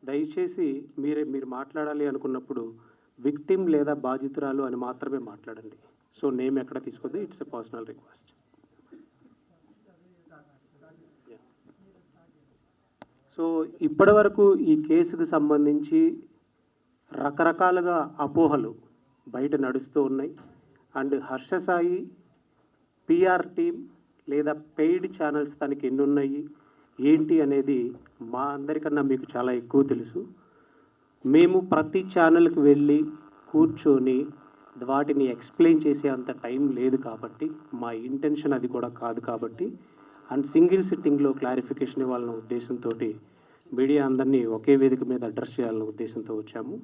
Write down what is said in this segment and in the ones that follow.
దయచేసి మీరు మాట్లాడాలి అనుకున్నప్పుడు విక్టిమ్ లేదా బాధితురాలు అని మాత్రమే మాట్లాడండి. సో నేమ్ ఎక్కడ తీసుకోవద్దు, it's a personal request. So ఇప్పటి వరకు ఈ కేసుకు సంబంధించి రకరకాలుగా అపోహలు బయట నడుస్తూ ఉన్నాయి. And Harsha Sai PR team లేదా పెయిడ్ ఛానల్స్ తనకి ఎన్ని ఉన్నాయి ఏంటి అనేది మా అందరికన్నా మీకు చాలా ఎక్కువ తెలుసు. మేము ప్రతి ఛానల్కి వెళ్ళి కూర్చొని వాటిని ఎక్స్ప్లెయిన్ చేసే అంత టైం లేదు కాబట్టి, మా ఇంటెన్షన్ అది కూడా కాదు కాబట్టి, అండ్ సింగిల్ సిట్టింగ్లో క్లారిఫికేషన్ ఇవ్వాలన్న ఉద్దేశంతో మీడియా అందరినీ ఒకే వేదిక మీద అడ్రస్ చేయాలన్న ఉద్దేశంతో వచ్చాము.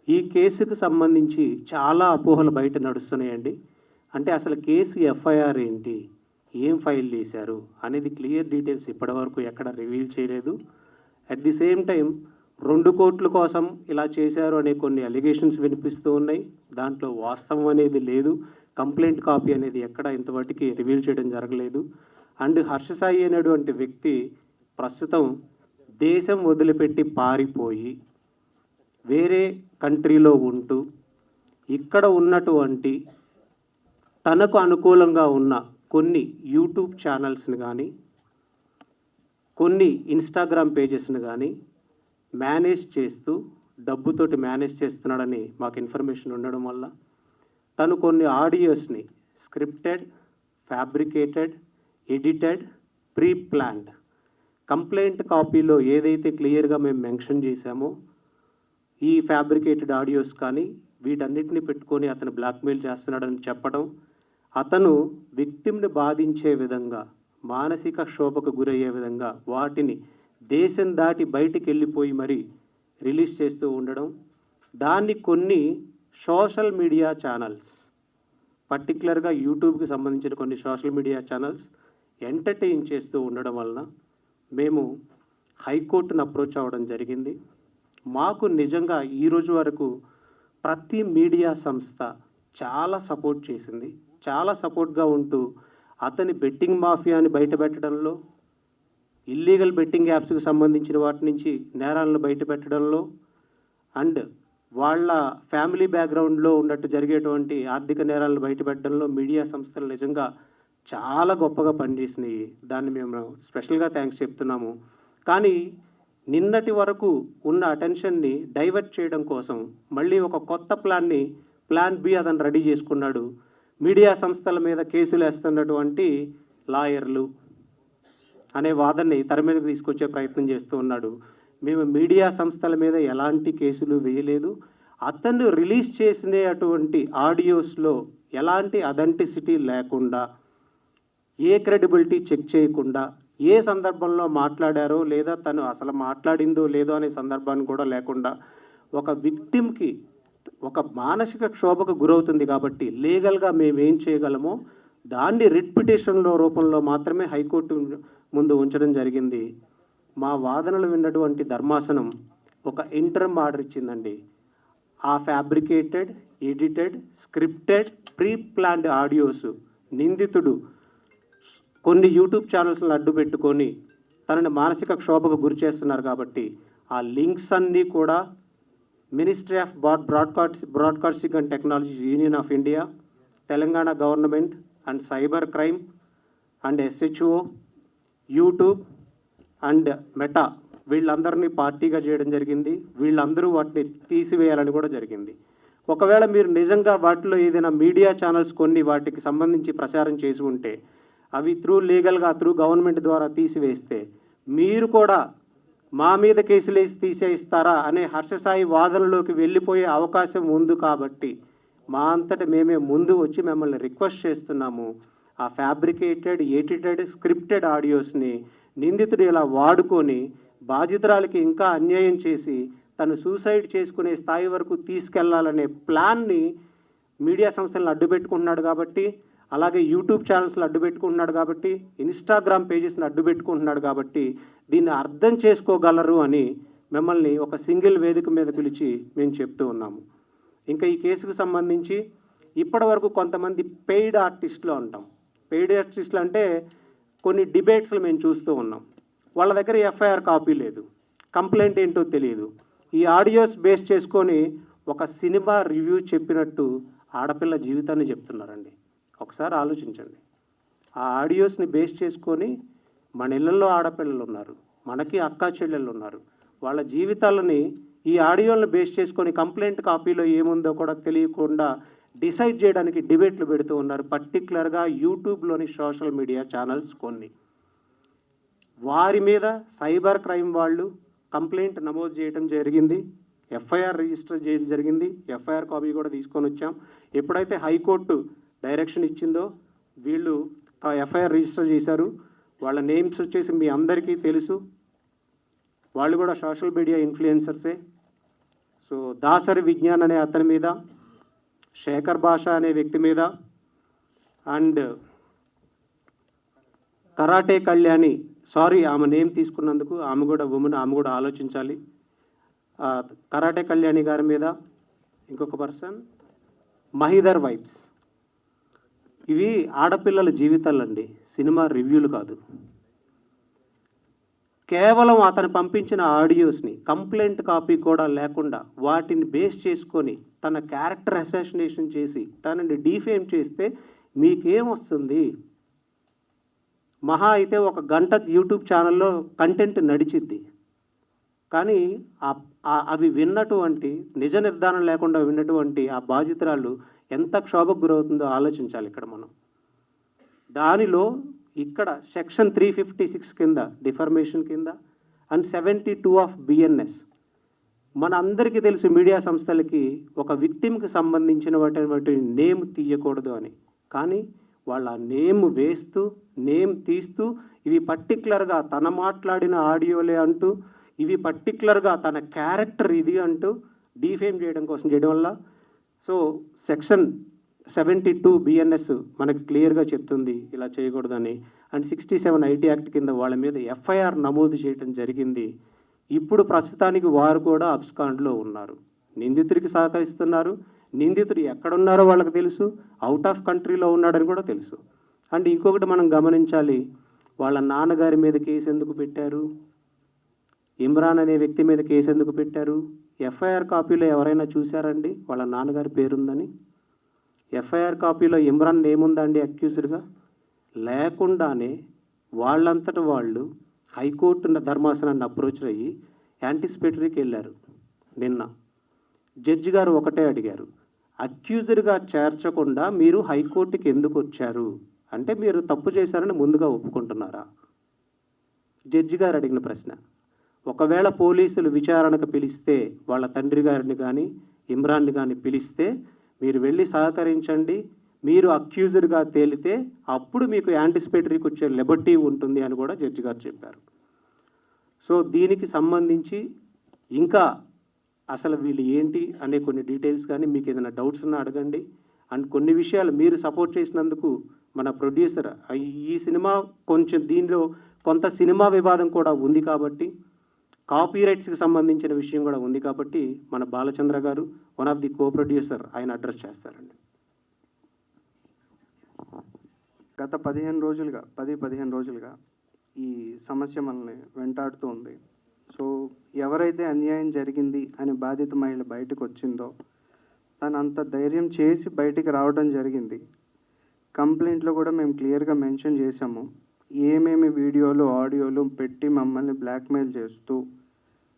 ఈ కేసుకు సంబంధించి చాలా అపోహలు బయట నడుస్తున్నాయండి. అంటే అసలు కేసు ఎఫ్ఐఆర్ ఏంటి, ఏం ఫైల్ చేశారు అనేది క్లియర్ డీటెయిల్స్ ఇప్పటివరకు ఎక్కడ రివీల్ చేయలేదు. అట్ ది సేమ్ టైం 2 కోట్ల కోసం ఇలా చేశారు అనే కొన్ని అలిగేషన్స్ వినిపిస్తూ ఉన్నాయి. దాంట్లో వాస్తవం అనేది లేదు. కంప్లైంట్ కాపీ అనేది ఎక్కడ ఇంతవరకు రివీల్ చేయడం జరగలేదు. అండ్ హర్ష సాయి అనేటువంటి వ్యక్తి ప్రస్తుతం దేశం వదిలిపెట్టి పారిపోయి వేరే కంట్రీలో ఉంటూ ఇక్కడ ఉన్నటువంటి తనకు అనుకూలంగా ఉన్న కొన్ని యూట్యూబ్ ఛానల్స్ని కానీ కొన్ని ఇన్స్టాగ్రామ్ పేజెస్ని కానీ మేనేజ్ చేస్తూ డబ్బుతోటి మేనేజ్ చేస్తున్నాడని మాకు ఇన్ఫర్మేషన్ ఉండడం వల్ల తను కొన్ని ఆడియోస్ని scripted, fabricated, edited, pre planned complaint కాపీలో ఏదైతే క్లియర్గా మేము మెన్షన్ చేశామో ఈ ఫ్యాబ్రికేటెడ్ ఆడియోస్ కానీ వీటన్నిటిని పెట్టుకొని అతను బ్లాక్మెయిల్ చేస్తున్నాడని చెప్పడం, అతను విక్టిమ్ని బాధించే విధంగా మానసిక క్షోభకు గురయ్యే విధంగా వాటిని దేశం దాటి బయటికి వెళ్ళిపోయి మరీ రిలీజ్ చేస్తూ ఉండడం, దాన్ని కొన్ని సోషల్ మీడియా ఛానల్స్ పర్టికులర్గా యూట్యూబ్కి సంబంధించిన కొన్ని సోషల్ మీడియా ఛానల్స్ ఎంటర్టైన్ చేస్తూ ఉండడం వలన మేము హైకోర్టును అప్రోచ్ అవ్వడం జరిగింది. మాకు నిజంగా ఈరోజు వరకు ప్రతి మీడియా సంస్థ చాలా సపోర్ట్ చేసింది. చాలా సపోర్ట్గా ఉంటూ అతని బెట్టింగ్ మాఫియాని బయటపెట్టడంలో, ఇల్లీగల్ బెట్టింగ్ యాప్స్కి సంబంధించిన వాటి నుంచి నేరాలను బయటపెట్టడంలో, అండ్ వాళ్ళ ఫ్యామిలీ బ్యాక్గ్రౌండ్లో ఉన్నట్టు జరిగేటువంటి ఆర్థిక నేరాలను బయటపెట్టడంలో మీడియా సంస్థలు నిజంగా చాలా గొప్పగా పనిచేసినాయి. దాన్ని మేము స్పెషల్గా థ్యాంక్స్ చెప్తున్నాము. కానీ నిన్నటి వరకు ఉన్న అటెన్షన్ని డైవర్ట్ చేయడం కోసం మళ్ళీ ఒక కొత్త ప్లాన్ బి అతను రెడీ చేసుకున్నాడు. మీడియా సంస్థల మీద కేసులు వేస్తున్నటువంటి లాయర్లు అనే వాదనని తెర మీదకి తీసుకొచ్చే ప్రయత్నం చేస్తూ ఉన్నాడు. మేము మీడియా సంస్థల మీద ఎలాంటి కేసులు వేయలేదు. అతను రిలీజ్ చేసినటువంటి ఆడియోస్లో ఎలాంటి అథెంటిసిటీ లేకుండా, ఏ క్రెడిబిలిటీ చెక్ చేయకుండా, ఏ సందర్భంలో మాట్లాడారో లేదా తను అసలు మాట్లాడిందో లేదో అనే సందర్భాన్ని కూడా లేకుండా ఒక విక్టిమ్కి ఒక మానసిక క్షోభకు గురవుతుంది కాబట్టి లీగల్గా మేము ఏం చేయగలమో దాన్ని రిట్ పిటిషన్లో రూపంలో మాత్రమే హైకోర్టు ముందు ఉంచడం జరిగింది. మా వాదనలు విన్నటువంటి ధర్మాసనం ఒక ఇంటర్మ్ ఆర్డర్ ఇచ్చిందండి. ఆ fabricated, edited, scripted, pre planned audios నిందితుడు కొన్ని యూట్యూబ్ ఛానల్స్ని అడ్డు పెట్టుకొని తనని మానసిక క్షోభకు గురి చేస్తున్నారు కాబట్టి ఆ లింక్స్ అన్నీ కూడా ministry of broadcasting and technology union of India, Telangana government and cyber crime and SHO, YouTube and meta వీళ్ళందరినీ పార్టీగా చేయడం జరిగింది. వీళ్ళందరూ వాటిని తీసివేయాలని కూడా జరిగింది. ఒకవేళ మీరు నిజంగా వాటిలో ఏదైనా మీడియా ఛానల్స్ కొన్ని వాటికి సంబంధించి ప్రచారం చేసి ఉంటే అవి లీగల్గా త్రూ గవర్నమెంట్ ద్వారా తీసివేస్తే మీరు కూడా మా మీద కేసులు వేసి తీసేయిస్తారా అనే హర్ష సాయి వాదనలోకి వెళ్ళిపోయే అవకాశం ఉంది కాబట్టి మా అంతటా మేమే ముందు వచ్చి మిమ్మల్ని రిక్వెస్ట్ చేస్తున్నాము. ఆ ఫ్యాబ్రికేటెడ్, ఎడిటెడ్, స్క్రిప్టెడ్ ఆడియోస్ని నిందితుడు ఇలా వాడుకొని బాధితురాలకి ఇంకా అన్యాయం చేసి తను సూసైడ్ చేసుకునే స్థాయి వరకు తీసుకెళ్లాలనే ప్లాన్ని మీడియా సంస్థలను అడ్డుపెట్టుకుంటున్నాడు కాబట్టి, అలాగే యూట్యూబ్ ఛానల్స్ని అడ్డుపెట్టుకుంటున్నాడు కాబట్టి, ఇన్స్టాగ్రామ్ పేజెస్ని అడ్డుపెట్టుకుంటున్నాడు కాబట్టి దీన్ని అర్థం చేసుకోగలరు అని మిమ్మల్ని ఒక సింగిల్ వేదిక మీద పిలిచి మేము చెప్తూ ఉన్నాము. ఇంకా ఈ కేసుకు సంబంధించి ఇప్పటి వరకు కొంతమంది పెయిడ్ ఆర్టిస్టులు అంటాం. పెయిడ్ ఆర్టిస్టులు అంటే కొన్ని డిబేట్స్లు మేము చూస్తూ ఉన్నాం. వాళ్ళ దగ్గర ఎఫ్ఐఆర్ కాపీ లేదు, కంప్లైంట్ ఏంటో తెలియదు. ఈ ఆడియోస్ బేస్ చేసుకొని ఒక సినిమా రివ్యూ చెప్పినట్టు ఆడపిల్ల జీవితాన్ని చెప్తున్నారండి. ఒకసారి ఆలోచించండి. ఆ ఆడియోస్ని బేస్ చేసుకొని మన ఇళ్ళల్లో ఆడపిల్లలు ఉన్నారు, మనకి అక్కా చెల్లెళ్ళు ఉన్నారు. వాళ్ళ జీవితాలని ఈ ఆడియోలను బేస్ చేసుకొని కంప్లైంట్ కాపీలో ఏముందో కూడా తెలియకుండా డిసైడ్ చేయడానికి డిబేట్లు పెడుతూ ఉన్నారు. పర్టికులర్గా యూట్యూబ్లోని సోషల్ మీడియా ఛానల్స్ కొన్ని. వారి మీద సైబర్ క్రైమ్ వాళ్ళు కంప్లైంట్ నమోదు చేయడం జరిగింది, ఎఫ్ఐఆర్ రిజిస్టర్ చేయడం జరిగింది. ఎఫ్ఐఆర్ కాపీ కూడా తీసుకొని వచ్చాం. ఎప్పుడైతే హైకోర్టు డైరెక్షన్ ఇచ్చిందో వీళ్ళు ఎఫ్ఐఆర్ రిజిస్టర్ చేశారు. వాళ్ళ నేమ్స్ వచ్చేసి మీ అందరికీ తెలుసు. వాళ్ళు కూడా సోషల్ మీడియా ఇన్ఫ్లుయెన్సర్సే. సో దాసరి విజ్ఞాన్ అనే అతని మీద, శేఖర్ భాష అనే వ్యక్తి మీద, అండ్ కరాటే కళ్యాణి, సారీ ఆమె నేమ్ తీసుకున్నందుకు, ఆమె కూడా ఉమెన్, ఆమె కూడా ఆలోచించాలి. కరాటే కళ్యాణి గారి మీద ఇంకొక పర్సన్ మహిదర్ వైబ్స్. ఇవి ఆడపిల్లల జీవితాలండి, సినిమా రివ్యూలు కాదు. కేవలం అతను పంపించిన ఆడియోస్ని కంప్లైంట్ కాపీ కూడా లేకుండా వాటిని బేస్ చేసుకొని తన క్యారెక్టర్ అసాసినేషన్ చేసి తనని డీఫేమ్ చేస్తే మీకేమొస్తుంది? మహా అయితే ఒక గంట యూట్యూబ్ ఛానల్లో కంటెంట్ నడిచిద్ది. కానీ అవి విన్నటువంటి, నిజ నిర్ధారణ లేకుండా విన్నటువంటి ఆ బాధితురాలు ఎంత క్షోభకు గురవుతుందో ఆలోచించాలి ఇక్కడ మనం. దానిలో ఇక్కడ సెక్షన్ 356 కింద డిఫర్మేషన్ కింద అండ్ 72 ఆఫ్ బిఎన్ఎస్, మన అందరికీ తెలుసు మీడియా సంస్థలకి ఒక విక్టిమ్కి సంబంధించినటువంటి నేమ్ తీయకూడదు అని. కానీ వాళ్ళ నేమ్ వేస్తూ, నేమ్ తీస్తూ, ఇవి పర్టికులర్గా తన మాట్లాడిన ఆడియోలే అంటూ, ఇవి పర్టికులర్గా తన క్యారెక్టర్ ఇది అంటూ డీఫేమ్ చేయడం కోసం చేయడం వల్ల, సో సెక్షన్ 72 బిఎన్ఎస్ మనకి క్లియర్గా చెప్తుంది ఇలా చేయకూడదని. అండ్ 67 ఐటీ యాక్ట్ కింద వాళ్ళ మీద ఎఫ్ఐఆర్ నమోదు చేయడం జరిగింది. ఇప్పుడు ప్రస్తుతానికి వారు కూడా అబ్స్కాండ్లో ఉన్నారు. నిందితుడికి సహకరిస్తున్నారు. నిందితుడు ఎక్కడున్నారో వాళ్ళకి తెలుసు, అవుట్ ఆఫ్ కంట్రీలో ఉన్నాడని కూడా తెలుసు. అండ్ ఇంకొకటి మనం గమనించాలి, వాళ్ళ నాన్నగారి మీద కేసు ఎందుకు పెట్టారు, ఇమ్రాన్ అనే వ్యక్తి మీద కేసు ఎందుకు పెట్టారు? ఎఫ్ఐఆర్ కాపీలో ఎవరైనా చూశారండి వాళ్ళ నాన్నగారి పేరుందని? ఎఫ్ఐఆర్ కాపీలో ఇమ్రాన్ ఏముందండి అక్యూజ్డ్గా? లేకుండానే వాళ్ళంతట వాళ్ళు హైకోర్టు ధర్మాసనాన్ని అప్రోచ్ అయ్యి యాంటిసిపేటరీకి వెళ్ళారు. నిన్న జడ్జి గారు ఒకటే అడిగారు, అక్యూజ్డ్గా చేర్చకుండా మీరు హైకోర్టుకి ఎందుకు వచ్చారు అంటే మీరు తప్పు చేశారని ముందుగా ఒప్పుకుంటున్నారా? జడ్జి గారు అడిగిన ప్రశ్న. ఒకవేళ పోలీసులు విచారణకు పిలిస్తే, వాళ్ళ తండ్రి గారిని కానీ ఇమ్రాన్ని కానీ పిలిస్తే మీరు వెళ్ళి సహకరించండి, మీరు అక్యూజ్డ్గా తేలితే అప్పుడు మీకు యాంటిసిపేటరీకి వచ్చే లిబర్టీ ఉంటుంది అని కూడా జడ్జి గారు చెప్పారు. సో దీనికి సంబంధించి ఇంకా అసలు వీళ్ళు ఏంటి అనే కొన్ని డీటెయిల్స్ కానీ మీకు ఏదైనా డౌట్స్ ఉన్నా అడగండి. అండ్ కొన్ని విషయాలు మీరు సపోర్ట్ చేసినందుకు మన ప్రొడ్యూసర్, ఈ సినిమా కొంచెం దీనిలో కొంత సినిమా వివాదం కూడా ఉంది కాబట్టి, కాపీరైట్స్కి సంబంధించిన విషయం కూడా ఉంది కాబట్టి మన బాలచంద్ర గారు, one of the co producer, ఆయన అడ్రస్ చేస్తారండి. గత 10-15 రోజులుగా ఈ సమస్య మనల్ని వెంటాడుతూ ఉంది. సో ఎవరైతే అన్యాయం జరిగింది అని బాధిత మహిళ బయటకు వచ్చిందో తను అంత ధైర్యం చేసి బయటికి రావడం జరిగింది. కంప్లైంట్లో కూడా మేము క్లియర్గా మెన్షన్ చేశాము, ఏమేమి వీడియోలు ఆడియోలు పెట్టి మమ్మల్ని బ్లాక్మెయిల్ చేస్తూ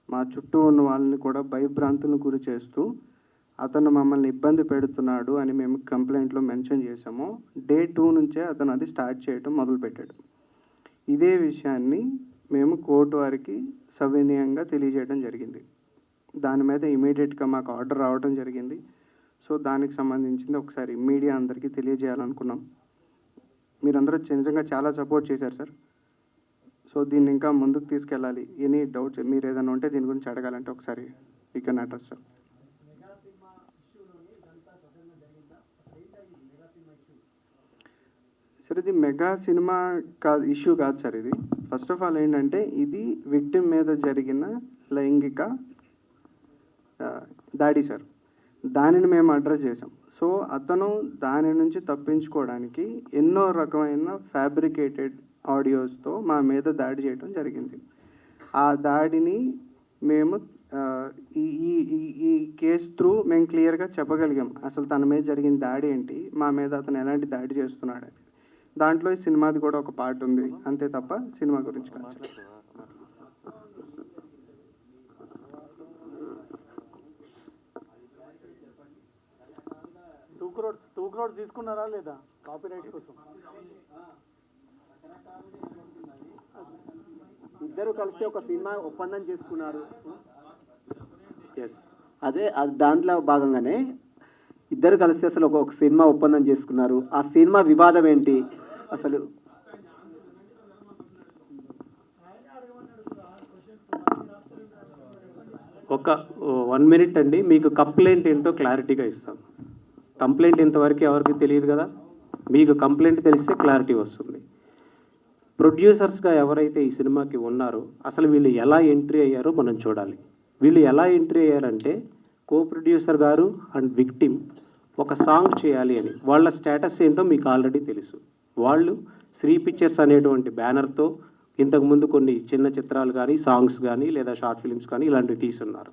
మా చుట్టూ ఉన్న వాళ్ళని కూడా భయభ్రాంతులను గురి చేస్తూ అతను మమ్మల్ని ఇబ్బంది పెడుతున్నాడు అని మేము కంప్లైంట్లో మెన్షన్ చేశాము. డే 2 నుంచే అతను అది స్టార్ట్ చేయడం మొదలుపెట్టాడు. ఇదే విషయాన్ని మేము కోర్టు వారికి సవినయంగా తెలియజేయడం జరిగింది. దాని మీద ఇమీడియట్గా మాకు ఆర్డర్ రావడం జరిగింది. సో దానికి సంబంధించింది ఒకసారి మీడియా అందరికీ తెలియజేయాలనుకున్నాం. మీరందరూ నిజంగా చాలా సపోర్ట్ చేశారు సార్. సో దీన్ని ఇంకా ముందుకు తీసుకెళ్ళాలి. ఎనీ డౌట్స్ మీరు ఏదైనా ఉంటే దీని గురించి అడగాలంటే ఒకసారి you can address sir. Sir ఇది మెగా సినిమా కాదు, ఇష్యూ కాదు సార్. ఇది ఫస్ట్ ఆఫ్ ఆల్ ఏంటంటే ఇది విక్టిమ్ మీద జరిగిన లైంగిక దాడి సార్. దానిని మేము అడ్రస్ చేసాం. సో అతను దాని నుంచి తప్పించుకోవడానికి ఎన్నో రకమైన ఫ్యాబ్రికేటెడ్ ఆడియోస్తో మా మీద దాడి చేయడం జరిగింది. ఆ దాడిని మేము ఈ ఈ ఈ ఈ కేసు త్రూ మేము క్లియర్గా చెప్పగలిగాం అసలు తన మీద జరిగిన దాడి ఏంటి, మా మీద అతను ఎలాంటి దాడి చేస్తున్నాడు. దాంట్లో ఈ సినిమాది కూడా ఒక పార్ట్ ఉంది, అంతే తప్ప సినిమా గురించి కాదు. టూ క్రోడ్స్ తీసుకున్నారా లేదా కాపీ రైట్స్ కోసం? ఇద్దరు కలిసి ఒక సినిమా ఒప్పందం చేసుకున్నారు. అదే దాంట్లో భాగంగానే ఇద్దరు కలిసి అసలు ఒక సినిమా ఒప్పందం చేసుకున్నారు. ఆ సినిమా వివాదం ఏంటి అసలు? ఒక 1 minute అండి, మీకు కంప్లైంట్ ఏంటో క్లారిటీగా ఇస్తాం. కంప్లైంట్ ఇంతవరకు ఎవరికి తెలియదు కదా, మీకు కంప్లైంట్ తెలిస్తే క్లారిటీ వస్తుంది. ప్రొడ్యూసర్స్గా ఎవరైతే ఈ సినిమాకి ఉన్నారో అసలు వీళ్ళు ఎలా ఎంట్రీ అయ్యారో మనం చూడాలి. వీళ్ళు ఎలా ఎంట్రీ అయ్యారంటే, కో ప్రొడ్యూసర్ గారు అండ్ విక్టిమ్ ఒక సాంగ్ చేయాలి అని. వాళ్ళ స్టేటస్ ఏంటో మీకు ఆల్రెడీ తెలుసు. వాళ్ళు శ్రీ పిక్చర్స్ అనేటువంటి బ్యానర్తో ఇంతకుముందు కొన్ని చిన్న చిత్రాలు కానీ, సాంగ్స్ కానీ, లేదా షార్ట్ ఫిల్మ్స్ కానీ ఇలాంటివి తీసున్నారు.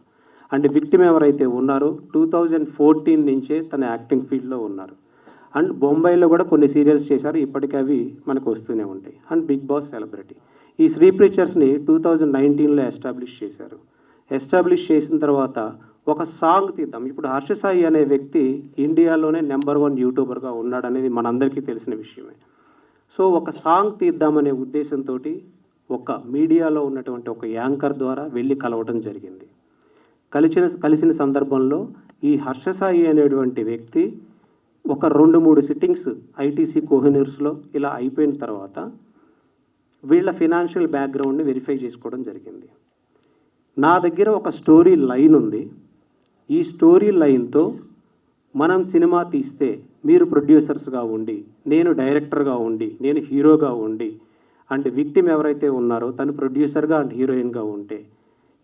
అండ్ విక్టిమ్ ఎవరైతే ఉన్నారో 2014 నుంచే తన యాక్టింగ్ ఫీల్డ్లో ఉన్నారు. అండ్ బొంబాయిలో కూడా కొన్ని సీరియల్స్ చేశారు, ఇప్పటికీ అవి మనకు వస్తూనే ఉంటాయి. And big boss celebrity. ఈ శ్రీ పిక్చర్స్ని 2019లో ఎస్టాబ్లిష్ చేశారు. ఎస్టాబ్లిష్ చేసిన తర్వాత ఒక సాంగ్ తీద్దాం. ఇప్పుడు హర్ష సాయి అనే వ్యక్తి ఇండియాలోనే నెంబర్ 1 యూట్యూబర్గా ఉన్నాడనేది మనందరికీ తెలిసిన విషయమే. సో ఒక సాంగ్ తీద్దామనే ఉద్దేశంతో ఒక మీడియాలో ఉన్నటువంటి ఒక యాంకర్ ద్వారా వెళ్ళి కలవటం జరిగింది. కలిసిన సందర్భంలో ఈ హర్ష సాయి అనేటువంటి వ్యక్తి ఒక 2-3 సిట్టింగ్స్ ఐటీసీ కోహినూర్స్లో ఇలా అయిపోయిన తర్వాత వీళ్ళ ఫినాన్షియల్ బ్యాక్గ్రౌండ్ని వెరిఫై చేసుకోవడం జరిగింది. నా దగ్గర ఒక స్టోరీ లైన్ ఉంది. ఈ స్టోరీ లైన్తో మనం సినిమా తీస్తే మీరు ప్రొడ్యూసర్స్గా ఉండి, నేను డైరెక్టర్గా ఉండి, నేను హీరోగా ఉండి, అండ్ విక్టిమ్ ఎవరైతే ఉన్నారో తను ప్రొడ్యూసర్గా అండ్ హీరోయిన్గా ఉంటే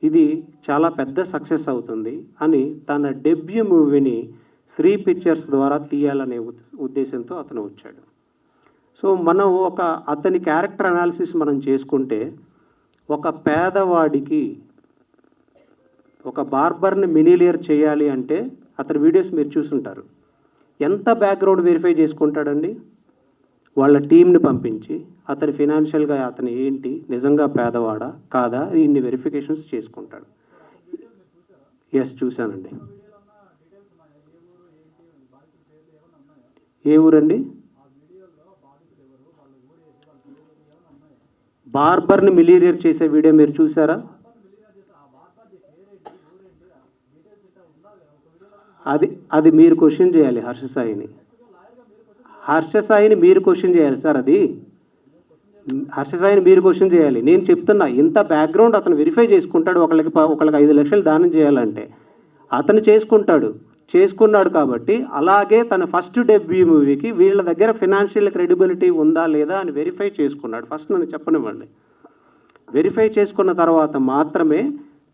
ఇది చాలా పెద్ద సక్సెస్ అవుతుంది అని తన డెబ్యూ మూవీని శ్రీ పిక్చర్స్ ద్వారా తీయాలనే ఉద్దేశంతో అతను వచ్చాడు. సో మనం అతని క్యారెక్టర్ అనాలిసిస్ మనం చేసుకుంటే, ఒక పేదవాడికి ఒక బార్బర్ని మినిలియర్ చేయాలి అంటే అతని వీడియోస్ మీరు చూసుంటారు. ఎంత బ్యాక్గ్రౌండ్ వెరిఫై చేసుకుంటాడండి? వాళ్ళ టీంని పంపించి అతని ఫినాన్షియల్గా అతను ఏంటి, నిజంగా పేదవాడా కాదా, ఇన్ని వెరిఫికేషన్స్ చేసుకుంటాడు. ఎస్, చూశానండి. ఏ ఊరండి? బార్బర్ని మిలీనియర్ చేసే వీడియో మీరు చూసారా? అది మీరు క్వశ్చన్ చేయాలి హర్ష సాయిని మీరు క్వశ్చన్ చేయాలి సార్. అది హర్ష సాయిని మీరు క్వశ్చన్ చేయాలి. నేను చెప్తున్నా, ఇంత బ్యాక్గ్రౌండ్ అతను వెరిఫై చేసుకుంటాడు. ఒకళ్ళకి 5 లక్షలు దానం చేయాలంటే అతను చేసుకున్నాడు కాబట్టి, అలాగే తన ఫస్ట్ డెబ్యూ మూవీకి వీళ్ళ దగ్గర ఫినాన్షియల్ క్రెడిబిలిటీ ఉందా లేదా అని వెరిఫై చేసుకున్నాడు. ఫస్ట్ నన్ను చెప్పనివ్వండి. వెరిఫై చేసుకున్న తర్వాత మాత్రమే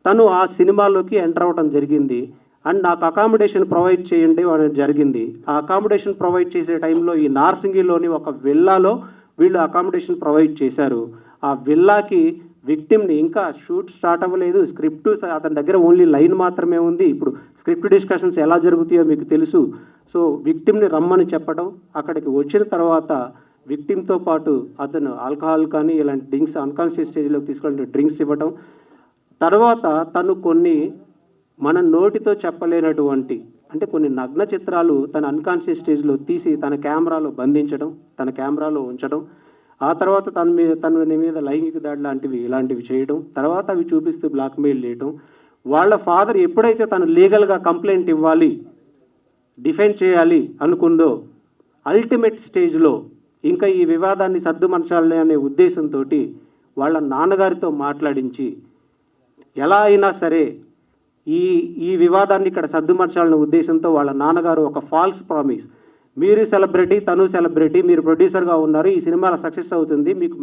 తను ఆ సినిమాలోకి ఎంటర్ అవ్వడం జరిగింది. అండ్ నాకు అకామిడేషన్ ప్రొవైడ్ చేయండి అనేది జరిగింది. ఆ అకామిడేషన్ ప్రొవైడ్ చేసే టైంలో ఈ నార్సింగిలోని ఒక విల్లాలో వీళ్ళు అకామిడేషన్ ప్రొవైడ్ చేశారు. ఆ విల్లాకి విక్టిమ్ని ఇంకా షూట్ స్టార్ట్ అవ్వలేదు. స్క్రిప్ట్ అతని దగ్గర ఓన్లీ లైన్ మాత్రమే ఉంది. ఇప్పుడు స్క్రిప్ట్ డిస్కషన్స్ ఎలా జరుగుతాయో మీకు తెలుసు. సో విక్టిమ్ని రమ్మని చెప్పడం, అక్కడికి వచ్చిన తర్వాత విక్టిమ్తో పాటు అతను ఆల్కహాల్ కానీ ఇలాంటి డ్రింక్స్ అన్కాన్షియస్ స్టేజ్లోకి తీసుకెళ్ళి డ్రింక్స్ ఇవ్వడం, తర్వాత తను కొన్ని మన నోటితో చెప్పలేనటువంటి అంటే కొన్ని నగ్న చిత్రాలు తన అన్కాన్షియస్ స్టేజ్లో తీసి తన కెమెరాలో బంధించడం, తన కెమెరాలో ఉంచడం, ఆ తర్వాత తన మీద లైంగిక దాడి ఇలాంటివి చేయడం, తర్వాత అవి చూపిస్తూ బ్లాక్మెయిల్ చేయడం. వాళ్ళ ఫాదర్ ఎప్పుడైతే తను లీగల్గా కంప్లైంట్ ఇవ్వాలి, డిఫెండ్ చేయాలి అనుకుందో, అల్టిమేట్ స్టేజ్లో ఇంకా ఈ వివాదాన్ని సర్దుమర్చాలి అనే ఉద్దేశంతో వాళ్ళ నాన్నగారితో మాట్లాడించి ఎలా అయినా సరే ఈ వివాదాన్ని ఇక్కడ సర్దుమర్చాలనే ఉద్దేశంతో వాళ్ళ నాన్నగారు ఒక ఫాల్స్ ప్రామిస్, మీరు సెలబ్రిటీ, తను సెలబ్రిటీ, మీరు ప్రొడ్యూసర్గా ఉన్నారు, ఈ సినిమాలో సక్సెస్ అవుతుంది, మీకు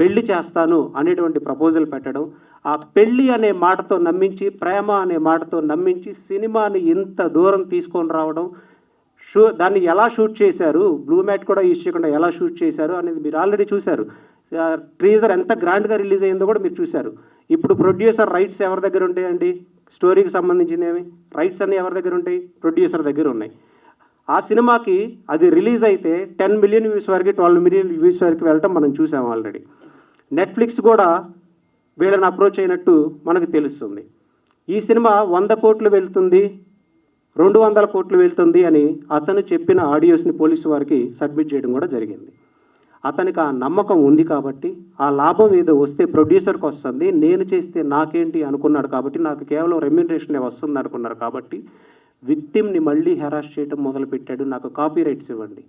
పెళ్లి చేస్తాను అనేటువంటి ప్రపోజల్ పెట్టడం, ఆ పెళ్లి అనే మాటతో నమ్మించి, ప్రేమ అనే మాటతో నమ్మించి సినిమాని ఇంత దూరం తీసుకొని రావడం, దాన్ని ఎలా షూట్ చేశారు, బ్లూ మ్యాట్ కూడా యూజ్ చేయకుండా ఎలా షూట్ చేశారు అనేది మీరు ఆల్రెడీ చూశారు. ట్రీజర్ ఎంత గ్రాండ్గా రిలీజ్ అయిందో కూడా మీరు చూశారు. ఇప్పుడు ప్రొడ్యూసర్ రైట్స్ ఎవరి దగ్గర ఉంటాయండి? స్టోరీకి సంబంధించినవి రైట్స్ అన్నీ ఎవరి దగ్గర ఉంటాయి? ప్రొడ్యూసర్ దగ్గర ఉన్నాయి. ఆ సినిమాకి అది రిలీజ్ అయితే 10 మిలియన్ వ్యూస్ వరకు 12 మిలియన్ వ్యూస్ వరకు వెళ్ళటం మనం చూసాం ఆల్రెడీ. నెట్ఫ్లిక్స్ కూడా వీళ్ళని అప్రోచ్ అయినట్టు మనకు తెలుస్తుంది. ఈ సినిమా 100 కోట్లు వెళ్తుంది, 200 కోట్లు వెళ్తుంది అని అతను చెప్పిన ఆడియోస్ని పోలీసు వారికి సబ్మిట్ చేయడం కూడా జరిగింది. అతనికి ఆ నమ్మకం ఉంది కాబట్టి, ఆ లాభం ఏదో వస్తే ప్రొడ్యూసర్కి వస్తుంది, నేను చేస్తే నాకేంటి అనుకున్నాడు కాబట్టి, నాకు కేవలం రెమ్యూనరేషన్ వస్తుంది అనుకున్నారు కాబట్టి విక్టిమ్ని మళ్ళీ హెరాస్ చేయడం మొదలుపెట్టాడు. నాకు కాపీ రైట్స్ ఇవ్వండి.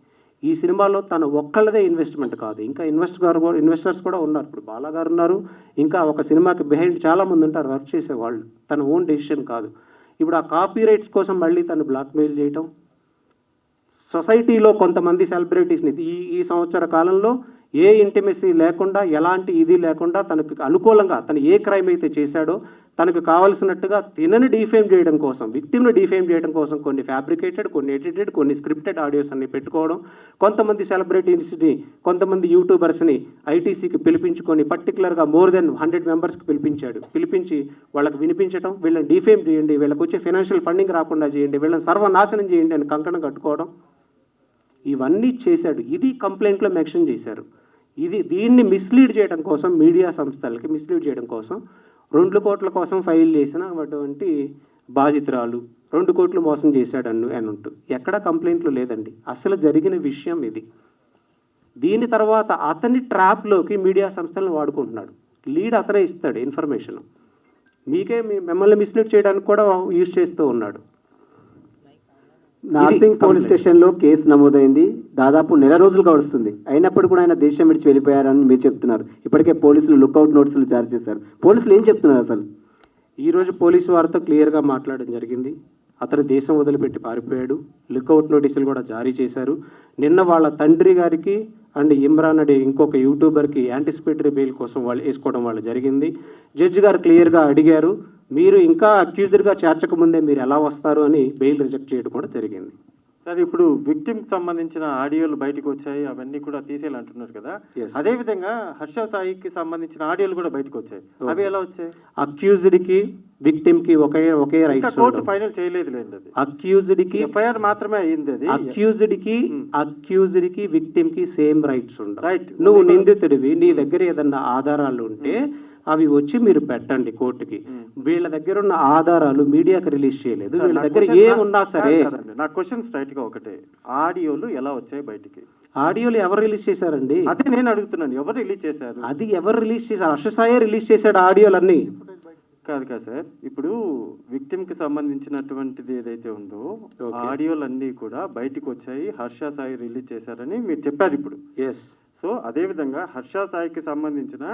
ఈ సినిమాలో తన ఒక్కళ్ళదే ఇన్వెస్ట్మెంట్ కాదు, ఇంకా ఇన్వెస్టర్స్ కూడా ఉన్నారు. ఇప్పుడు బాలా గారు ఉన్నారు, ఇంకా ఒక సినిమాకి బిహైండ్ చాలామంది ఉంటారు వర్క్ చేసేవాళ్ళు. తన ఓన్ డెసిషన్ కాదు. ఇప్పుడు ఆ కాపీ రైట్స్ కోసం మళ్ళీ తను బ్లాక్మెయిల్ చేయటం, సొసైటీలో కొంతమంది సెలబ్రిటీస్ని ఈ సంవత్సర కాలంలో ఏ ఇంటిమెసీ లేకుండా, ఎలాంటి ఇది లేకుండా, తనకు అనుకూలంగా తను ఏ క్రైమ్ అయితే చేశాడో తనకు కావాల్సినట్టుగా తినని డిఫేమ్ చేయడం కోసం, విక్టిమ్ని డిఫేమ్ చేయడం కోసం కొన్ని ఫ్యాబ్రికేటెడ్, కొన్ని ఎడిటెడ్, కొన్ని స్క్రిప్టెడ్ ఆడియోస్ అన్ని పెట్టుకోవడం, కొంతమంది సెలబ్రిటీస్ని, కొంతమంది యూట్యూబర్స్ని ఐటీసీకి పిలిపించుకొని పర్టికులర్గా మోర్ దెన్ 100 మెంబర్స్కి పిలిపించి వాళ్ళకి వినిపించడం, వీళ్ళని డిఫేమ్ చేయండి, వీళ్ళకి వచ్చే ఫైనాన్షియల్ ఫండింగ్ రాకుండా చేయండి, వీళ్ళని సర్వనాశనం చేయండి అని కంకణం కట్టుకోవడం, ఇవన్నీ చేశాడు. ఇది కంప్లైంట్లో మెన్షన్ చేశారు. దీన్ని మిస్లీడ్ చేయడం కోసం, మీడియా సంస్థలకి మిస్లీడ్ చేయడం కోసం 2 కోట్ల కోసం ఫైల్ చేసిన అటువంటి బాధితురాలు 2 కోట్లు మోసం చేశాడు అని ఉంటూ ఎక్కడా కంప్లైంట్లు లేదండి. అసలు జరిగిన విషయం ఇది. దీని తర్వాత అతని ట్రాప్లోకి మీడియా సంస్థలను వాడుకుంటున్నాడు. లీడ్ అతనే ఇస్తాడు ఇన్ఫర్మేషన్. మిమ్మల్ని మిస్లీడ్ చేయడానికి కూడా యూజ్ చేస్తూ ఉన్నాడు. నార్సింగ్ పోలీస్ స్టేషన్లో కేసు నమోదైంది. దాదాపు 1 నెల రోజులు గడుస్తుంది. అయినప్పుడు కూడా ఆయన దేశం విడిచి వెళ్ళిపోయారని మీరు చెప్తున్నారు. ఇప్పటికే పోలీసులు లుక్అవుట్ నోటీసులు జారీ చేశారు. పోలీసులు ఏం చెప్తున్నారు అసలు? ఈరోజు పోలీసు వారితో క్లియర్గా మాట్లాడడం జరిగింది. అతను దేశం వదిలిపెట్టి పారిపోయాడు. లుక్అవుట్ నోటీసులు కూడా జారీ చేశారు. నిన్న వాళ్ళ తండ్రి గారికి అండ్ ఇమ్రాన్ అనే ఇంకొక యూట్యూబర్కి యాంటిసిపేటరీ బెయిల్ కోసం వాళ్ళు వేసుకోవడం జరిగింది. జడ్జి గారు క్లియర్గా అడిగారు, మీరు ఇంకా అక్యూజ్డ్గా చేర్చకముందే మీరు ఎలా వస్తారు అని బెయిల్ రిజెక్ట్ చేయడం కూడా జరిగింది. సార్, ఇప్పుడు విక్టిమ్కి సంబంధించిన ఆడియోలు బయటకు వచ్చాయి, అవన్నీ కూడా తీసేయాలంటున్నారు కదా. అదేవిధంగా హర్ష సాయికి సంబంధించిన ఆడియోలు కూడా బయటకు వచ్చాయి, అవి ఎలా వచ్చాయి? అక్యూజ్డ్కి విక్టిమ్కి ఒకే రైట్. కోర్టు ఫైనల్ చేయలేదు లేదు, అది అక్యూజ్డ్కి ఎఫ్ఐఆర్ మాత్రమే అయింది. అది అక్యూజ్డ్కి విక్టిమ్కి సేమ్ రైట్స్ ఉండవు. రైట్, నువ్వు నిందితుడివి, నీ దగ్గర ఏదన్నా ఆధారాలు ఉంటే అవి వచ్చి మీరు పెట్టండి కోర్టుకి. వీళ్ళ దగ్గర ఉన్న ఆధారాలు మీడియాకి రిలీజ్ చేయలేదు. వీళ్ళ దగ్గర ఏమున్నా సరే. నా క్వశ్చన్ స్ట్రైట్ గా ఒకటే, ఆడియోలు ఎలా వచ్చాయి బయటికి? ఆడియోలు ఎవరు రిలీజ్ చేశారండి? అదే నేను అడుగుతున్నాను, ఎవరు రిలీజ్ చేశారు? అది ఎవరు రిలీజ్ చేశారు? హర్ష సాయే రిలీజ్ చేశాడు ఆడియోలన్నీ. కాదు సార్, ఇప్పుడు విక్టిమ్ కి సంబంధించినటువంటిది ఏదైతే ఉందో ఆడియోలన్నీ కూడా బయటికి వచ్చాయి, హర్ష సాయి రిలీజ్ చేశారని మీరు చెప్పారు ఇప్పుడు. ఎస్. సో అదే విధంగా హర్ష సాయికి సంబంధించిన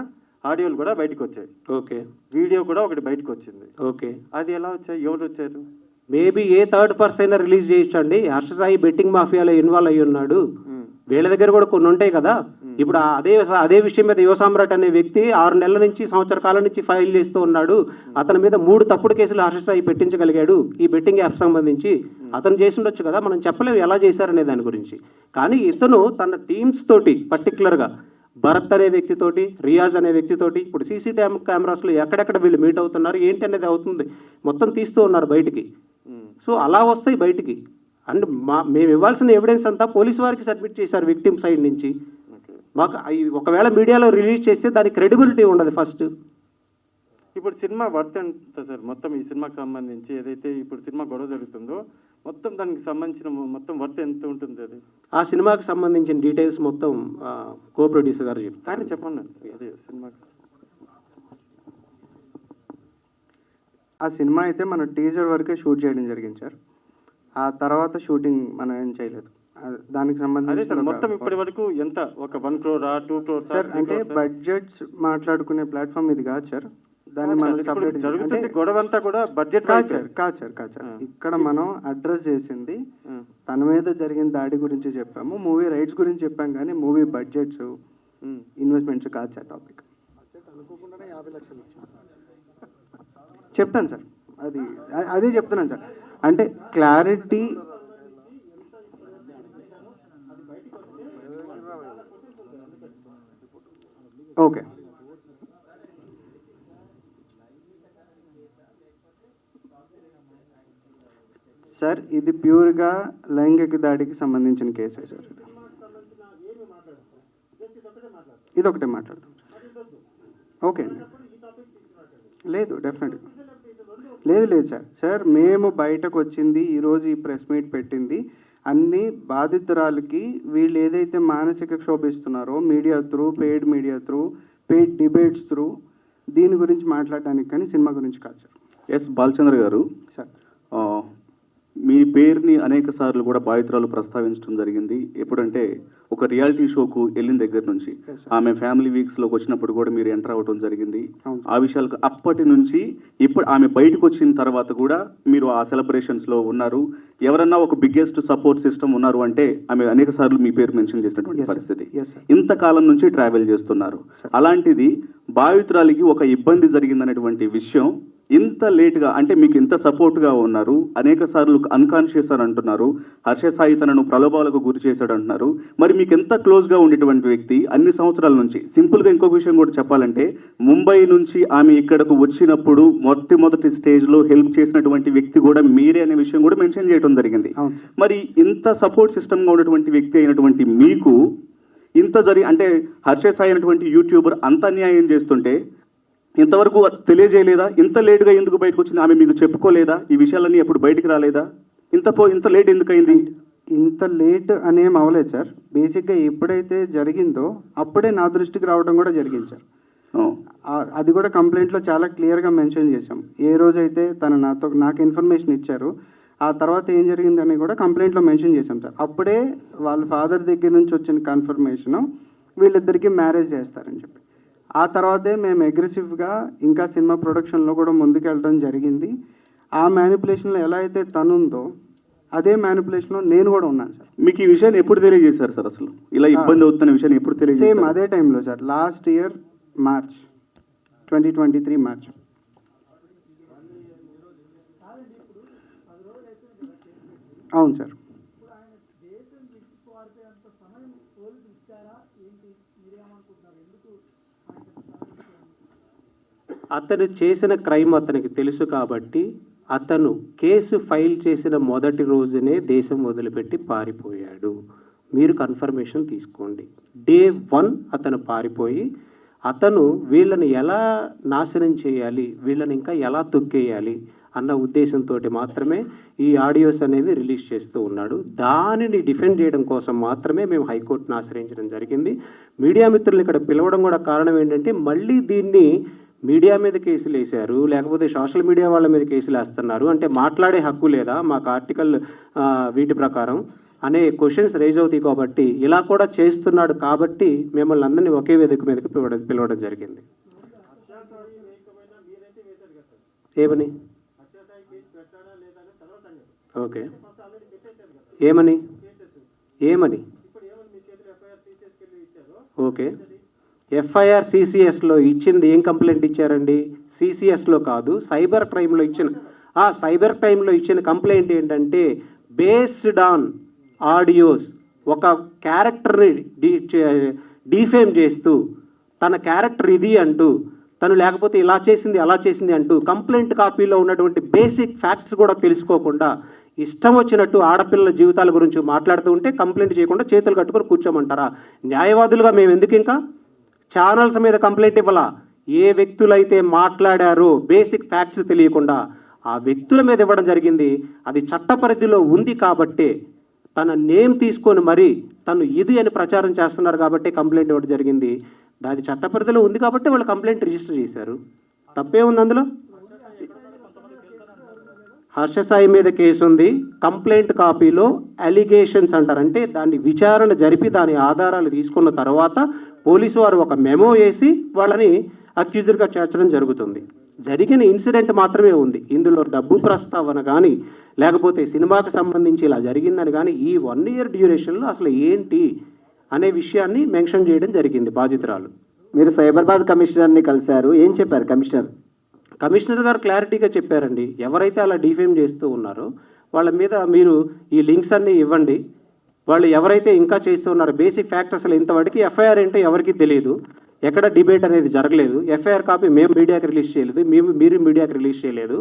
ఆడియోలు కూడా బయటకు వచ్చాయి. ఓకే. వీడియో కూడా ఒకటి బయటకు వచ్చింది. ఓకే. అది ఎలా వచ్చాయి? ఎవరు వచ్చారు? మేబీ ఏ థర్డ్ పర్సన్ రిలీజ్ చేయొచ్చండి. హర్ష సాయి బెట్టింగ్ మాఫియాలో ఇన్వాల్వ్ అయ్యి ఉన్నాడు. వీళ్ళ దగ్గర కూడా కొన్ని ఉంటాయి కదా. ఇప్పుడు అదే విషయం మీద యువ సామ్రాట్ అనే వ్యక్తి 6 నెలల నుంచి సంవత్సర కాలం నుంచి ఫైల్ చేస్తూ ఉన్నాడు. అతని మీద 3 తప్పుడు కేసులు హర్ష సాయి పెట్టించగలిగాడు ఈ బెట్టింగ్ యాప్ సంబంధించి. అతను చేసి ఉండొచ్చు కదా, మనం చెప్పలేము ఎలా చేశారనే దాని గురించి. కానీ ఇతను తన టీమ్స్ తోటి, పర్టికులర్గా భరత్ అనే వ్యక్తితోటి, రియాజ్ అనే వ్యక్తితోటి, ఇప్పుడు సీసీటీవీ కెమెరాస్లో ఎక్కడెక్కడ వీళ్ళు మీట్ అవుతున్నారు ఏంటి అనేది అవుతుంది, మొత్తం తీస్తూ ఉన్నారు బయటికి. సో అలా వస్తాయి బయటికి. అండ్ మేము ఇవ్వాల్సిన ఎవిడెన్స్ అంతా పోలీసు వారికి సబ్మిట్ చేశారు విక్టిమ్ సైడ్ నుంచి. మాకు ఒకవేళ మీడియాలో రిలీజ్ చేస్తే దానికి క్రెడిబిలిటీ ఉండదు ఫస్ట్. ఇప్పుడు సినిమా వర్త్ ఎంత సార్? మొత్తం ఈ సినిమాకి సంబంధించి ఏదైతే ఇప్పుడు సినిమా గొడవ జరుగుతుందో మొత్తం దానికి సంబంధించిన మొత్తం వర్త్ ఎంత ఉంటుంది? అది ఆ సినిమాకి సంబంధించిన డీటెయిల్స్ మొత్తం కో ప్రొడ్యూసర్ గారు చెప్తారు. ఆయన చెప్పండి. అదే సినిమాకి ఆ సినిమా అయితే మనం టీజర్ వరకే షూట్ చేయడం జరిగింది సార్. ఆ తర్వాత షూటింగ్ మనం ఏం చేయలేదు. దానికి సంబంధించి మొత్తం ఇప్పటి వరకు ఎంత, ఒక 1 crore 2 crore సార్? అంటే బడ్జెట్స్ మాట్లాడుకునే ప్లాట్ఫామ్ ఇది కాదు సార్. దాన్ని మనం జరుగుతుంది గొడవ అంతా కూడా బడ్జెట్ కాదు సార్. ఇక్కడ మనం అడ్రస్ చేసింది తన మీద జరిగిన దాడి గురించి చెప్పాము, మూవీ రైట్స్ గురించి చెప్పాం, కానీ మూవీ బడ్జెట్స్ ఇన్వెస్ట్మెంట్స్ కాదు సార్ టాపిక్. చెప్తాను సార్, అదే చెప్తున్నాను సార్. అంటే క్లారిటీ ఓకే. సార్ ఇది ప్యూర్గా లైంగిక దాడికి సంబంధించిన కేసే సార్. ఇది ఒకటే మాట్లాడతాం. ఓకే అండి. లేదు డెఫినెట్గా లేదు సార్. సార్ మేము బయటకు వచ్చింది ఈరోజు ఈ ప్రెస్ మీట్ పెట్టింది అన్ని బాధితురాలకి వీళ్ళు ఏదైతే మానసిక క్షోభిస్తున్నారో media through, paid media through, paid debates through దీని గురించి మాట్లాడడానికి, కానీ సినిమా గురించి కాదు సార్. ఎస్ బాలచంద్ర గారు, సార్ మీ పేరుని అనేక సార్లు కూడా బాధితురాలు ప్రస్తావించడం జరిగింది. ఎప్పుడంటే ఒక రియాలిటీ షోకు వెళ్ళిన దగ్గర నుంచి ఆమె ఫ్యామిలీ వీక్స్లోకి వచ్చినప్పుడు కూడా మీరు ఎంటర్ అవ్వడం జరిగింది. ఆ విషయాలకు అప్పటి నుంచి ఇప్పుడు ఆమె బయటకు వచ్చిన తర్వాత కూడా మీరు ఆ సెలబ్రేషన్స్లో ఉన్నారు. ఎవరన్నా ఒక బిగ్గెస్ట్ సపోర్ట్ సిస్టమ్ ఉన్నారు అంటే ఆమె అనేక సార్లు మీ పేరు మెన్షన్ చేసినటువంటి పరిస్థితి. ఇంతకాలం నుంచి ట్రావెల్ చేస్తున్నారు. అలాంటిది బాధితురాలికి ఒక ఇబ్బంది జరిగిందనేటువంటి విషయం ఇంత లేట్గా, అంటే మీకు ఇంత సపోర్ట్గా ఉన్నారు, అనేక సార్లు అన్కాన్షియస్ అని అంటున్నారు, హర్ష సాయి తనను ప్రలోభాలకు గురి చేశాడు అంటున్నారు. మరి మీకు ఎంత క్లోజ్గా ఉండేటువంటి వ్యక్తి అన్ని సంవత్సరాల నుంచి, సింపుల్గా ఇంకొక విషయం కూడా చెప్పాలంటే ముంబై నుంచి ఆమె ఇక్కడకు వచ్చినప్పుడు మొట్టమొదటి స్టేజ్లో హెల్ప్ చేసినటువంటి వ్యక్తి కూడా మీరే అనే విషయం కూడా మెన్షన్ చేయడం జరిగింది. మరి ఇంత సపోర్ట్ సిస్టమ్గా ఉన్నటువంటి వ్యక్తి అయినటువంటి మీకు ఇంత అంటే హర్ష సాయి అయినటువంటి యూట్యూబర్ అంత అన్యాయం చేస్తుంటే ఇంతవరకు తెలియజేయలేదా? ఇంత లేటుగా ఎందుకు బయటకు వచ్చింది? ఆమె మీకు చెప్పుకోలేదా? ఈ విషయాలన్నీ ఎప్పుడు బయటికి రాలేదా? ఇంత లేట్ ఎందుకు అయింది? ఇంత లేట్ అనేం అవ్వలేదు సార్. బేసిక్గా ఎప్పుడైతే జరిగిందో అప్పుడే నా దృష్టికి రావడం కూడా జరిగింది సార్. అది కూడా కంప్లైంట్లో చాలా క్లియర్గా మెన్షన్ చేశాం. ఏ రోజైతే తను నాకు ఇన్ఫర్మేషన్ ఇచ్చారు ఆ తర్వాత ఏం జరిగిందని కూడా కంప్లైంట్లో మెన్షన్ చేశాం సార్. అప్పుడే వాళ్ళ ఫాదర్ దగ్గర నుంచి వచ్చిన కన్ఫర్మేషను వీళ్ళిద్దరికీ మ్యారేజ్ చేస్తారని చెప్పి, ఆ తర్వాతే మేము అగ్రెసివ్గా ఇంకా సినిమా ప్రొడక్షన్లో కూడా ముందుకెళ్ళడం జరిగింది. ఆ మ్యానిపులేషన్లో ఎలా అయితే తను ఉందో అదే మ్యానిపులేషన్లో నేను కూడా ఉన్నాను సార్. మీకు ఈ విషయాన్ని ఎప్పుడు తెలియజేశారు సార్? అసలు ఇలా ఇబ్బంది అవుతున్న విషయాన్ని ఎప్పుడు తెలియజేశారు? సేమ్ అదే టైంలో sir, last year March 2023 March. అవును సార్. అతను చేసిన క్రైమ్ అతనికి తెలుసు కాబట్టి అతను కేసు ఫైల్ చేసిన మొదటి రోజునే దేశం వదిలిపెట్టి పారిపోయాడు. మీరు కన్ఫర్మేషన్ తీసుకోండి. డే 1 అతను పారిపోయి అతను వీళ్ళని ఎలా నాశనం చేయాలి, వీళ్ళని ఇంకా ఎలా తొక్కేయాలి అన్న ఉద్దేశంతో మాత్రమే ఈ ఆడియోస్ అనేవి రిలీజ్ చేస్తూ ఉన్నాడు. దానిని డిఫెండ్ చేయడం కోసం మాత్రమే మేము హైకోర్టును ఆశ్రయించడం జరిగింది. మీడియా మిత్రులు ఇక్కడ పిలవడం కూడా కారణం ఏంటంటే మళ్ళీ దీన్ని మీడియా మీద కేసులు వేశారు, లేకపోతే సోషల్ మీడియా వాళ్ళ మీద కేసులు వేస్తున్నారు అంటే మాట్లాడే హక్కు లేదా మాకు ఆర్టికల్ వీటి ప్రకారం అనే క్వశ్చన్స్ రైజ్ అవుతాయి. కాబట్టి ఇలా కూడా చేస్తున్నాడు కాబట్టి మిమ్మల్ని అందరినీ ఒకే వేదిక మీదకి పిలవడం జరిగింది. ఏమని? ఓకే, ఏమని ఓకే. ఎఫ్ఐఆర్ సిసిఎస్లో ఇచ్చింది ఏం కంప్లైంట్ ఇచ్చారండి? సిసిఎస్లో కాదు, సైబర్ క్రైమ్లో ఇచ్చిన కంప్లైంట్ ఏంటంటే బేస్డ్ ఆన్ ఆడియోస్ ఒక క్యారెక్టర్ని డిఫేమ్ చేస్తూ తన క్యారెక్టర్ ఇది అంటూ తను లేకపోతే ఇలా చేసింది అలా చేసింది అంటూ కంప్లైంట్ కాపీలో ఉన్నటువంటి బేసిక్ ఫ్యాక్ట్స్ కూడా తెలుసుకోకుండా ఇష్టం వచ్చినట్టు ఆడపిల్లల జీవితాల గురించి మాట్లాడుతూ ఉంటే కంప్లైంట్ చేయకుండా చేతులు కట్టుకొని కూర్చోమంటారా? న్యాయవాదులుగా మేము ఎందుకు ఇంకా ఛానల్స్ మీద కంప్లైంట్ ఇవ్వాలా? ఏ వ్యక్తులైతే మాట్లాడారో బేసిక్ ఫ్యాక్ట్స్ తెలియకుండా ఆ వ్యక్తుల మీద ఇవ్వడం జరిగింది. అది చట్ట పరిధిలో ఉంది కాబట్టే తన నేమ్ తీసుకొని మరి తను ఇది అని ప్రచారం చేస్తున్నారు కాబట్టి కంప్లైంట్ ఇవ్వడం జరిగింది. దాని చట్ట పరిధిలో ఉంది కాబట్టి వాళ్ళు కంప్లైంట్ రిజిస్టర్ చేశారు. తప్పే ఉంది అందులో? హర్ష సాయి మీద కేసు ఉంది. కంప్లైంట్ కాపీలో అలిగేషన్స్ అంటారంటే దాన్ని విచారణ జరిపి దాని ఆధారాలు తీసుకున్న తర్వాత పోలీసు వారు ఒక మెమో వేసి వాళ్ళని అక్యూజర్గా చేర్చడం జరుగుతుంది. జరిగిన ఇన్సిడెంట్ మాత్రమే ఉంది. ఇందులో డబ్బు ప్రస్తావన కానీ లేకపోతే సినిమాకి సంబంధించి ఇలా జరిగిందని కానీ ఈ 1 year డ్యూరేషన్లో అసలు ఏంటి అనే విషయాన్ని మెన్షన్ చేయడం జరిగింది బాధితురాలు. మీరు సైబరాబాద్ కమిషనర్ని కలిశారు, ఏం చెప్పారు కమిషనర్ గారు క్లారిటీగా చెప్పారండి. ఎవరైతే అలా డిఫేమ్ చేస్తూ ఉన్నారో వాళ్ళ మీద మీరు ఈ లింక్స్ అన్నీ ఇవ్వండి. వాళ్ళు ఎవరైతే ఇంకా చేస్తూ ఉన్నారో బేసిక్ ఫ్యాక్ట్ అసలు ఇంతవరకు ఎఫ్ఐఆర్ ఏంటో ఎవరికి తెలియదు, ఎక్కడ డిబేట్ అనేది జరగలేదు, ఎఫ్ఐఆర్ కాపీ మేము మీడియాకి రిలీజ్ చేయలేదు, మీరు మీడియాకి రిలీజ్ చేయలేదు.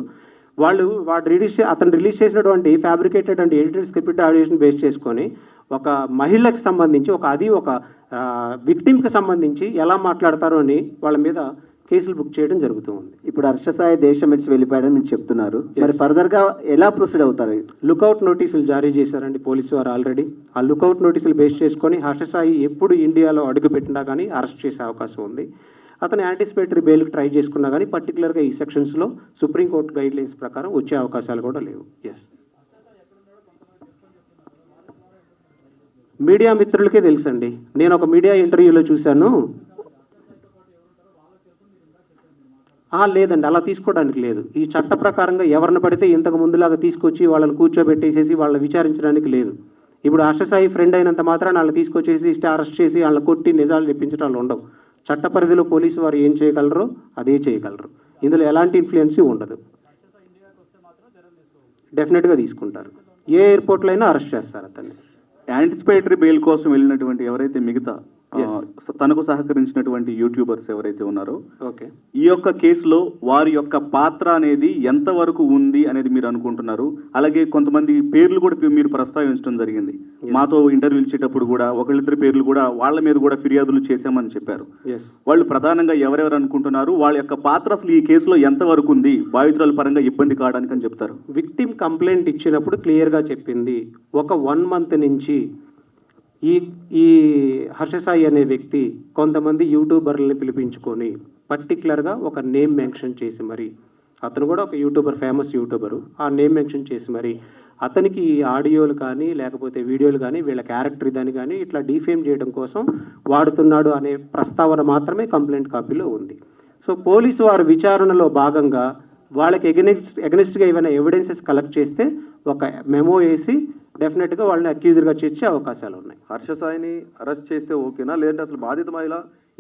అతను రిలీజ్ చేసినటువంటి ఫ్యాబ్రికేటెడ్ అండ్ ఎడిటెడ్ స్క్రిప్ట్ ఆడియోషన్ బేస్ చేసుకొని ఒక మహిళకి సంబంధించి ఒక విక్టిమ్కి సంబంధించి ఎలా మాట్లాడతారో అని వాళ్ళ మీద కేసులు బుక్ చేయడం జరుగుతూ ఉంది. ఇప్పుడు హర్ష సాయి దేశం విడిచి వెళ్ళిపోయాడని మీరు చెప్తున్నారు. మరి ఫర్దర్గా ఎలా ప్రొసీడ్ అవుతారు? లుకౌట్ నోటీసులు జారీ చేశారండి పోలీసు వారు ఆల్రెడీ. ఆ లుకౌట్ నోటీసులు బేస్ చేసుకొని హర్ష సాయి ఎప్పుడు ఇండియాలో అడుగుపెట్టినా కానీ అరెస్ట్ చేసే అవకాశం ఉంది. అతను యాంటిసిపేటరీ బెయిల్కి ట్రై చేసుకున్నా కానీ పర్టికులర్గా ఈ సెక్షన్స్లో సుప్రీంకోర్టు గైడ్ లైన్స్ ప్రకారం వచ్చే అవకాశాలు కూడా లేవు. ఎస్, మీడియా మిత్రులకే తెలుసండి. నేను ఒక మీడియా ఇంటర్వ్యూలో చూశాను. లేదండి, అలా తీసుకోవడానికి లేదు. ఈ చట్ట ప్రకారంగా ఎవరిని పడితే ఇంతకు ముందులాగా తీసుకొచ్చి వాళ్ళని కూర్చోబెట్టేసేసి వాళ్ళని విచారించడానికి లేదు. ఇప్పుడు హర్ష సాయి ఫ్రెండ్ అయినంత మాత్రాన వాళ్ళని తీసుకొచ్చేసి అరెస్ట్ చేసి వాళ్ళని కొట్టి నిజాలు చెప్పించడాలు ఉండవు. చట్ట పరిధిలో పోలీసు వారు ఏం చేయగలరో అదే చేయగలరు. ఇందులో ఎలాంటి ఇన్ఫ్లుయెన్స్ ఉండదు. డెఫినెట్గా తీసుకుంటారు. ఏ ఎయిర్పోర్ట్లో అయినా అరెస్ట్ చేస్తారు అతన్ని. యాంటిసిపేటరీ బెయిల్ కోసం వెళ్ళినటువంటి ఎవరైతే మిగతా తనకు సహకరించినటువంటి యూట్యూబర్స్ ఎవరైతే ఉన్నారో, ఓకే, ఈ యొక్క కేసులో వారి యొక్క పాత్ర అనేది ఎంతవరకు ఉంది అనేది మీరు అనుకుంటున్నారు? అలాగే కొంతమంది పేర్లు కూడా మీరు ప్రస్తావించడం జరిగింది. మాతో ఇంటర్వ్యూ ఇచ్చేటప్పుడు కూడా ఒకళ్ళిద్దరి పేర్లు కూడా వాళ్ళ మీద కూడా ఫిర్యాదులు చేశామని చెప్పారు. వాళ్ళు ప్రధానంగా ఎవరెవరు అనుకుంటున్నారు? వాళ్ళ యొక్క పాత్ర అసలు ఈ కేసులో ఎంతవరకు ఉంది? బాధితురాల పరంగా ఇబ్బంది కావడానికి అని చెప్తారు. విక్టిమ్ కంప్లైంట్ ఇచ్చినప్పుడు క్లియర్గా చెప్పింది, ఒక 1 month నుంచి ఈ హర్ష సాయి అనే వ్యక్తి కొంతమంది యూట్యూబర్లని పిలిపించుకొని పర్టికులర్గా ఒక నేమ్ మెన్షన్ చేసి మరి, అతను కూడా ఒక యూట్యూబర్, ఫేమస్ యూట్యూబరు, ఆ నేమ్ మెన్షన్ చేసి మరి అతనికి ఈ ఆడియోలు కానీ లేకపోతే వీడియోలు కానీ వీళ్ళ క్యారెక్టర్ ఇదని కానీ ఇట్లా డిఫేమ్ చేయడం కోసం వాడుతున్నాడు అనే ప్రస్తావన మాత్రమే కంప్లైంట్ కాపీలో ఉంది. సో పోలీసు వారి విచారణలో భాగంగా వాళ్ళకి ఎగనెస్ట్గా ఏమైనా ఎవిడెన్సెస్ కలెక్ట్ చేస్తే ఒక మెమో వేసి డెఫినెట్గా వాళ్ళని అక్యూజర్గా చేర్చే అవకాశాలు ఉన్నాయి. హర్ష సాయిని అరెస్ట్ చేస్తే ఓకేనా, లేదంటే అసలు బాధిత మహిళ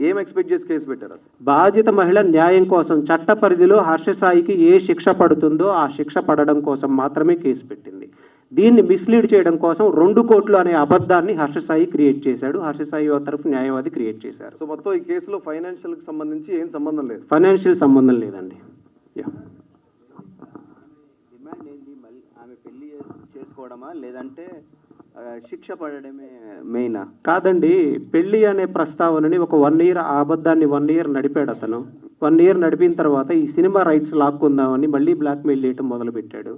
ఏం ఎక్స్పెక్ట్ చేసి కేసు పెట్టారు? బాధిత మహిళ న్యాయం కోసం చట్ట పరిధిలో హర్ష సాయికి ఏ శిక్ష పడుతుందో ఆ శిక్ష పడడం కోసం మాత్రమే కేసు పెట్టింది. దీన్ని మిస్లీడ్ చేయడం కోసం 2 కోట్లు అనే అబద్ధాన్ని హర్ష సాయి క్రియేట్ చేశాడు. హర్ష సాయి తరఫు న్యాయవాది క్రియేట్ చేశారు. సో మొత్తం ఈ కేసులో ఫైనాన్షియల్కి సంబంధించి ఏం సంబంధం లేదు? ఫైనాన్షియల్ సంబంధం లేదండి. డిమాండ్ ఏంటి? మళ్ళీ ఆమె పెళ్లి చేసుకోవడమా లేదంటే శిక్ష పడడమే మెయినా? కాదండి, పెళ్లి అనే ప్రస్తావనని ఒక 1 year ఆ అబద్ధాన్ని 1 year నడిపాడు అతను. 1 year నడిపిన తర్వాత ఈ సినిమా రైట్స్ లాక్కుందామని మళ్ళీ బ్లాక్మెయిల్ చేయడం మొదలుపెట్టాడు.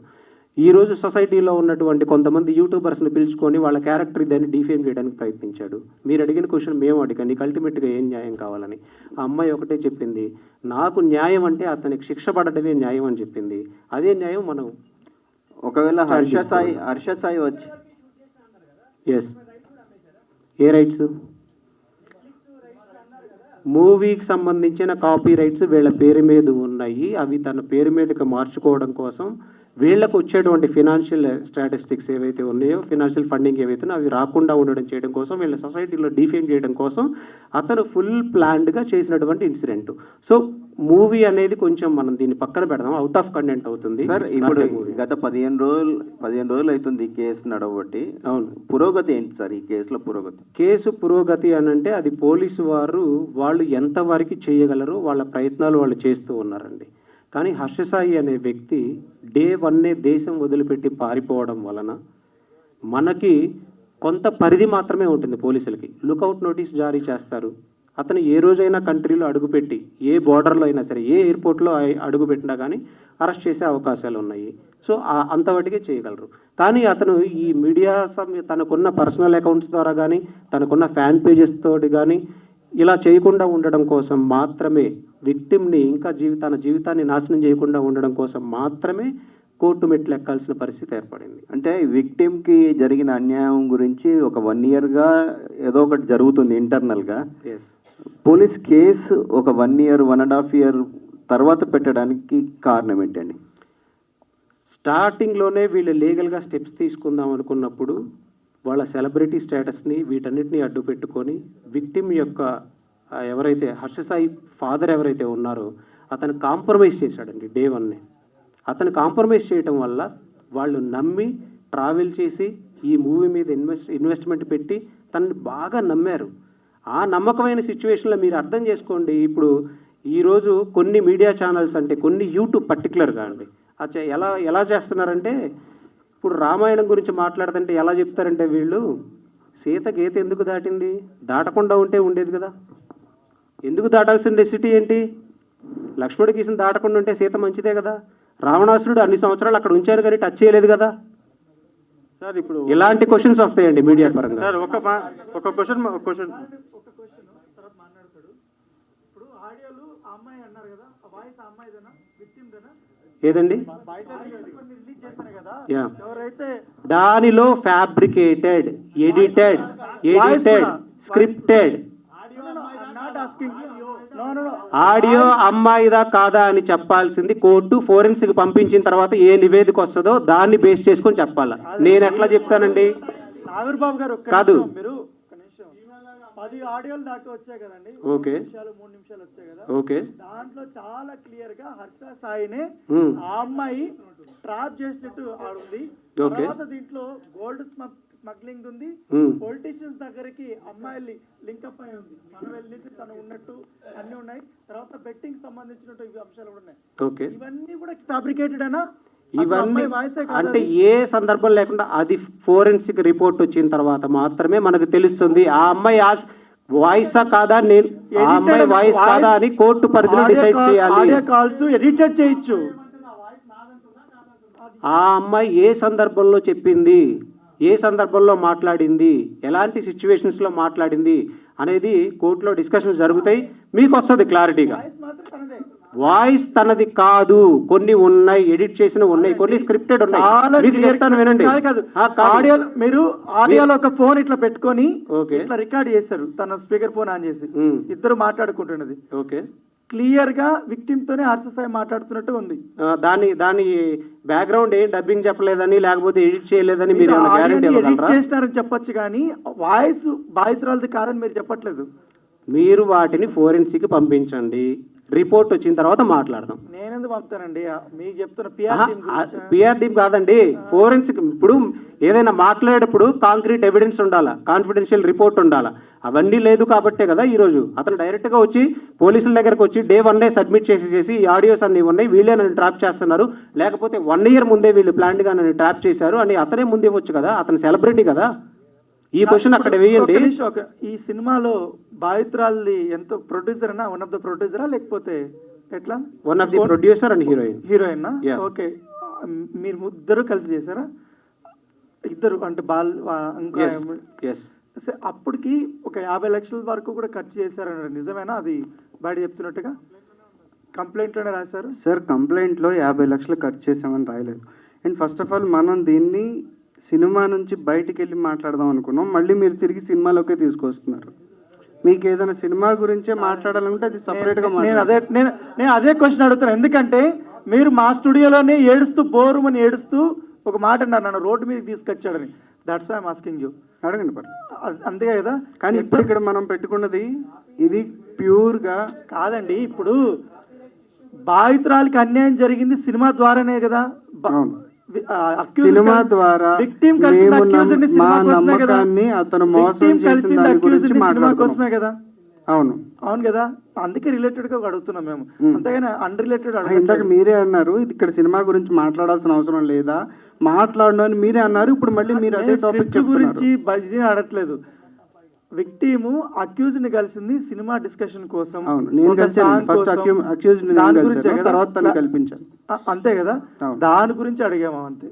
ఈ రోజు సొసైటీలో ఉన్నటువంటి కొంతమంది యూట్యూబర్స్ని పిలుచుకొని వాళ్ళ క్యారెక్టర్ దాన్ని డిఫేమ్ చేయడానికి ప్రయత్నించాడు. మీరు అడిగిన క్వశ్చన్ మేము అడిగాం, నీకు అల్టిమేట్గా ఏం న్యాయం కావాలని. ఆ అమ్మాయి ఒకటే చెప్పింది, నాకు న్యాయం అంటే అతనికి శిక్ష పడడమే న్యాయం అని చెప్పింది. అదే న్యాయం మనం ఒకవేళ హర్ష సాయి వచ్చి ఎస్, ఏ రైట్స్? మూవీకి సంబంధించిన కాపీ రైట్స్ వీళ్ళ పేరు మీద ఉన్నాయి. అవి తన పేరు మీదకి మార్చుకోవడం కోసం వీళ్ళకు వచ్చేటువంటి ఫినాన్షియల్ స్టాటిస్టిక్స్ ఏవైతే ఉన్నాయో, ఫినాన్షియల్ ఫండింగ్ ఏవైతే అవి రాకుండా ఉండడం చేయడం కోసం, వీళ్ళ సొసైటీలో డిఫేమ్ చేయడం కోసం అతను ఫుల్ ప్లాన్డ్గా చేసినటువంటి ఇన్సిడెంట్. సో మూవీ అనేది కొంచెం మనం దీన్ని పక్కన పెడదాం, అవుట్ ఆఫ్ కంటెంట్ అవుతుంది. సార్, ఇప్పుడు గత 15 రోజులు అవుతుంది కేసు నడవబట్టి. అవును, పురోగతి ఏంటి సార్ ఈ కేసులో? కేసు పురోగతి అని అంటే అది పోలీసు వారు వాళ్ళు ఎంతవరకు చేయగలరో వాళ్ళ ప్రయత్నాలు వాళ్ళు చేస్తూ ఉన్నారండి. కానీ హర్ష సాయి అనే వ్యక్తి Day 1 దేశం వదిలిపెట్టి పారిపోవడం వలన మనకి కొంత పరిధి మాత్రమే ఉంటుంది. పోలీసులకి లుకౌట్ నోటీస్ జారీ చేస్తారు. అతను ఏ రోజైనా కంట్రీలో అడుగుపెట్టి, ఏ బోర్డర్లో అయినా సరే, ఏ ఎయిర్పోర్ట్లో అడుగుపెట్టినా కానీ అరెస్ట్ చేసే అవకాశాలు ఉన్నాయి. సో అంతవరకే చేయగలరు. కానీ అతను ఈ మీడియా తనకున్న పర్సనల్ అకౌంట్స్ ద్వారా కానీ తనకున్న ఫ్యాన్ పేజెస్ తోటి కానీ ఇలా చేయకుండా ఉండడం కోసం మాత్రమే, విక్టిమ్ని ఇంకా తన జీవితాన్ని నాశనం చేయకుండా ఉండడం కోసం మాత్రమే కోర్టు మెట్లు ఎక్కాల్సిన పరిస్థితి ఏర్పడింది. అంటే విక్టిమ్కి జరిగిన అన్యాయం గురించి ఒక 1 yearగా ఏదో ఒకటి జరుగుతుంది ఇంటర్నల్గా. పోలీస్ కేసు ఒక 1 year, 1.5 year తర్వాత పెట్టడానికి కారణం ఏంటండి? స్టార్టింగ్లోనే వీళ్ళు లీగల్గా స్టెప్స్ తీసుకుందాం అనుకున్నప్పుడు వాళ్ళ సెలబ్రిటీ స్టేటస్ని వీటన్నిటిని అడ్డు పెట్టుకొని విక్టిమ్ యొక్క ఎవరైతే హర్ష సాయి ఫాదర్ ఎవరైతే ఉన్నారో అతను కాంప్రమైజ్ చేశాడండి Day 1. అతను కాంప్రమైజ్ చేయడం వల్ల వాళ్ళు నమ్మి ట్రావెల్ చేసి ఈ మూవీ మీద ఇన్వెస్ట్మెంట్ పెట్టి తనని బాగా నమ్మారు. ఆ నమ్మకమైన సిచ్యువేషన్లో మీరు అర్థం చేసుకోండి. ఇప్పుడు ఈరోజు కొన్ని మీడియా ఛానల్స్ అంటే కొన్ని యూట్యూబ్ పర్టికులర్గా అండి, అచ్చా ఎలా ఎలా చేస్తున్నారంటే ఇప్పుడు రామాయణం గురించి మాట్లాడుతుంటే ఎలా చెప్తారంటే వీళ్ళు సీత గీత ఎందుకు దాటింది, దాటకుండా ఉంటే ఉండేది కదా, ఎందుకు దాటాల్సిన నెసిటీ ఏంటి, లక్ష్మణుడి గీసిన దాటకుండా ఉంటే సీత మంచిదే కదా, రావణాసురుడు అన్ని సంవత్సరాలు అక్కడ ఉంచారు కానీ టచ్ చేయలేదు కదా. సార్ ఇప్పుడు ఇలాంటి క్వశ్చన్స్ వస్తాయండి మీడియా పరంగా. సార్ ఒక క్వశ్చన్ ఏదండి యా ఎవరైతే దానిలో ఫ్యాబ్రికేటెడ్ ఎడిటెడ్ స్క్రిప్టెడ్ ఆడియో అమ్మాయిదా కాదా అని చెప్పాల్సింది కోర్టు ఫోరెన్సిక్ పంపించిన తర్వాత ఏ నివేదిక వస్తుందో దాన్ని బేస్ చేసుకొని చెప్పాలా. నేను ఎట్లా చెప్తానండి? ఆవిర్బాబు గారు కాదు. మీరు ఒక నిమిషం 10 ఆడియోలు దాకా వచ్చాయి కదండి. ఓకే 3 నిమిషాలు వచ్చాయి కదా. ఓకే దాంట్లో చాలా క్లియర్ గా హర్ష సాయిని ఆ అమ్మాయి ట్రాప్ చేసినట్టు ఆడుంది. తర్వాత దీంట్లో గోల్డ్ స్మగ్లింగ్ ఉంది, పొలిటీషియన్స్ దగ్గరికి అమ్మాయిల్ని లింకప్ అయి ఉంది, మనం వెళ్ళి తను ఉన్నట్టు అన్ని ఉన్నాయి. తర్వాత బెట్టింగ్ సంబంధించినట్టు ఇవి అంశాలు కూడా ఉన్నాయి. ఓకే ఇవన్నీ కూడా ఫ్యాబ్రికేటెడ్ అనా? ఇవన్నీ అంటే ఏ సందర్భం లేకుండా అది ఫోరెన్సిక్ రిపోర్ట్ వచ్చిన తర్వాత మాత్రమే మనకు తెలుస్తుంది ఆ అమ్మాయి వాయిసా కాదా, నేను ఆ అమ్మాయి వాయిస్ కాదా అని కోర్టు పరిధిలో డిసైడ్ చేయాలి. ఆడియో కాల్స్ ఎడిటెడ్ చేయొచ్చు. ఆ అమ్మాయి ఏ సందర్భంలో చెప్పింది, ఏ సందర్భంలో మాట్లాడింది, ఎలాంటి సిచ్యువేషన్స్ లో మాట్లాడింది అనేది కోర్టులో డిస్కషన్స్ జరుగుతాయి, మీకు వస్తుంది క్లారిటీగా. వాయిస్ తనది కాదు, కొన్ని ఉన్నాయి ఎడిట్ చేసిన ఉన్నాయి, కొన్ని స్క్రిప్టెడ్ ఉన్నాయి. చెప్తాను వినండి. ఆడియో మీరు ఆడియోలో ఒక ఫోన్ ఇట్లా పెట్టుకొని ఓకే ఇట్లా రికార్డ్ చేశారు, తన స్పీకర్ ఫోన్ ఆన్ చేసి ఇద్దరు మాట్లాడుకుంటున్నది. ఓకే క్లియర్ గా విక్టిమ్ తోనే హర్ష సాయి మాట్లాడుతున్నట్టు ఉంది. దాని బ్యాక్గ్రౌండ్ ఏం డబ్బింగ్ చెప్పలేదని లేకపోతే ఎడిట్ చేయలేదని మీరు ఎడిట్ చేసినారని చెప్పొచ్చు కానీ వాయిస్ బాధితురాలది కాదని మీరు చెప్పట్లేదు. మీరు వాటిని ఫోరెన్సిక్ పంపించండి, రిపోర్ట్ వచ్చిన తర్వాత మాట్లాడదాం. నేనెందుకు పంపుతానండి, మీకు చెప్తున్న పిఆర్ టీమ్ కాదండి, ఫోరెన్సిక్. ఇప్పుడు ఏదైనా మాట్లాడేటప్పుడు కాంక్రీట్ ఎవిడెన్స్ ఉండాలా, కాన్ఫిడెన్షియల్ రిపోర్ట్ ఉండాలా, అవన్నీ లేదు కాబట్టే కదా ఈరోజు అతను డైరెక్ట్ గా వచ్చి పోలీసుల దగ్గరకు వచ్చి డే 1 సబ్మిట్ చేసి ఈ ఆడియోస్ అన్ని ఉన్నాయి, వీళ్ళే నన్ను ట్రాప్ చేస్తున్నారు, లేకపోతే 1 year ముందే వీళ్ళు ప్లాంట్ గా నన్ను ట్రాప్ చేశారు అని అతనే ముందే వచ్చు కదా, అతను సెలబ్రిటీ కదా. ఈ క్వశ్చన్ అక్కడ వేయండి. ఈ సినిమాలో బాధితురాలి ఎంతో ప్రొడ్యూసర్ అన్నా, వన్ ఆఫ్ ద ప్రొడ్యూసరా లేకపోతే ఎట్లా? One of the producer and heroine. Okay, మీరు ఇద్దరు కలిసి చేశారా? ఇద్దరు అంటే అప్పటికి ఒక 50 లక్షల వరకు కూడా ఖర్చు చేశారన్నారు, నిజమేనా? అది బయట చెప్తున్నట్టుగా కంప్లైంట్ లోనే రాశారు. సార్ కంప్లైంట్ లో 50 లక్షలు ఖర్చు చేసామని రాయలేదు. అండ్ ఫస్ట్ ఆఫ్ ఆల్ మనం దీన్ని సినిమా నుంచి బయటికి వెళ్ళి మాట్లాడదాం అనుకున్నాం, మళ్ళీ మీరు తిరిగి సినిమాలోకే తీసుకొస్తున్నారు. మీకు ఏదైనా సినిమా గురించే మాట్లాడాలంటే అది సపరేట్ గా నేను అదే క్వశ్చన్ అడుగుతాను. ఎందుకంటే మీరు మా స్టూడియోలోనే ఏడుస్తూ బోరుమని ఏడుస్తూ ఒక మాట అన్నారు, నన్ను రోడ్డు మీద తీసుకొచ్చాడని. That's why I'm asking you. అడగండి అంతే కదా. కానీ ఇప్పుడు ఇక్కడ మనం పెట్టుకున్నది ఇది ప్యూర్ గా కాదండి. ఇప్పుడు బాధితురాలికి అన్యాయం జరిగింది సినిమా ద్వారానే కదా. సినిమా ద్వారా మా నమ్మకాన్ని అతను మోసం చేసిన దాని గురించి మాట్లాడుకోసమే కదా. అవును కదా, అందుకే రిలేటెడ్ గా అడుగుతున్నాం మేము, అంతేగాని అన్రిలేటెడ్. ఇందాక మీరే అన్నారు ఇది ఇక్కడ సినిమా గురించి మాట్లాడాల్సిన అవసరం లేదా, మాట్లాడను మీరే అన్నారు. ఇప్పుడు మళ్ళీ మీరు అదే టాపిక్ గురించి అడగట్లేదు. విక్టిమ్ అక్యూజ్ ని కలిసింది సినిమా డిస్కషన్ కోసం. కల్పించాను. అంతే కదా, దాని గురించి అడిగాము అంతే.